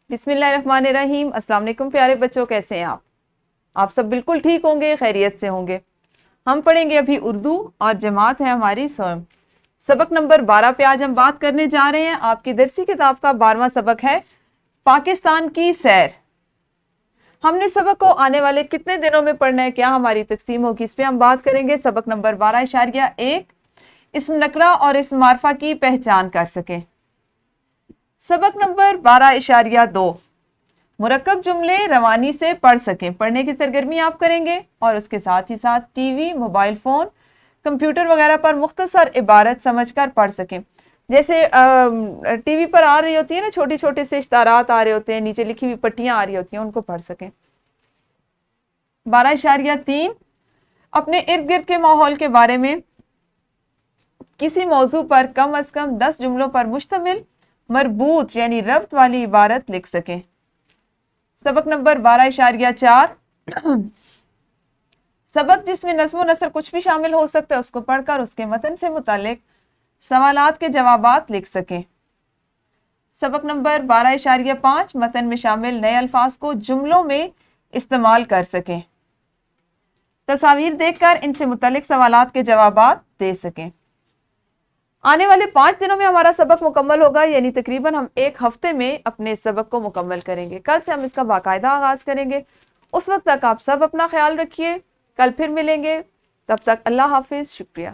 بسم اللہ الرحمن الرحیم۔ السلام علیکم پیارے بچوں، کیسے ہیں آپ سب بالکل ٹھیک ہوں گے، خیریت سے ہوں گے۔ ہم پڑھیں گے ابھی اردو اور جماعت ہے ہماری سوم۔ سبق نمبر 12 پہ آج ہم بات کرنے جا رہے ہیں۔ آپ کی درسی کتاب کا 12واں سبق ہے پاکستان کی سیر۔ ہم نے سبق کو آنے والے کتنے دنوں میں پڑھنا ہے، کیا ہماری تقسیم ہوگی، اس پہ ہم بات کریں گے۔ سبق نمبر 12.1 اسم نکرہ اور اسم معرفہ کی پہچان کر سکیں۔ سبق نمبر 12.2 مرکب جملے روانی سے پڑھ سکیں۔ پڑھنے کی سرگرمی آپ کریں گے اور اس کے ساتھ ہی ساتھ T V, mobile phone, computer وغیرہ پر مختصر عبارت سمجھ کر پڑھ سکیں۔ جیسے ٹی وی پر آ رہی ہوتی ہے نا، چھوٹے چھوٹے سے اشتہارات آ رہے ہوتے ہیں، نیچے لکھی ہوئی پٹیاں آ رہی ہوتی ہیں، ان کو پڑھ سکیں۔ 12.3 اپنے ارد گرد کے ماحول کے بارے میں کسی موضوع پر کم از کم 10 جملوں پر مشتمل مربوط یعنی ربط والی عبارت لکھ سکیں۔ سبق نمبر 12.4 سبق جس میں نظم و نثر کچھ بھی شامل ہو سکتا ہے، اس کو پڑھ کر اس کے متن سے متعلق سوالات کے جوابات لکھ سکیں۔ سبق نمبر 12.5 متن میں شامل نئے الفاظ کو جملوں میں استعمال کر سکیں۔ تصاویر دیکھ کر ان سے متعلق سوالات کے جوابات دے سکیں۔ آنے والے 5 دنوں میں ہمارا سبق مکمل ہوگا، یعنی تقریباً ہم 1 ہفتے میں اپنے سبق کو مکمل کریں گے۔ کل سے ہم اس کا باقاعدہ آغاز کریں گے۔ اس وقت تک آپ سب اپنا خیال رکھیے، کل پھر ملیں گے، تب تک اللہ حافظ، شکریہ۔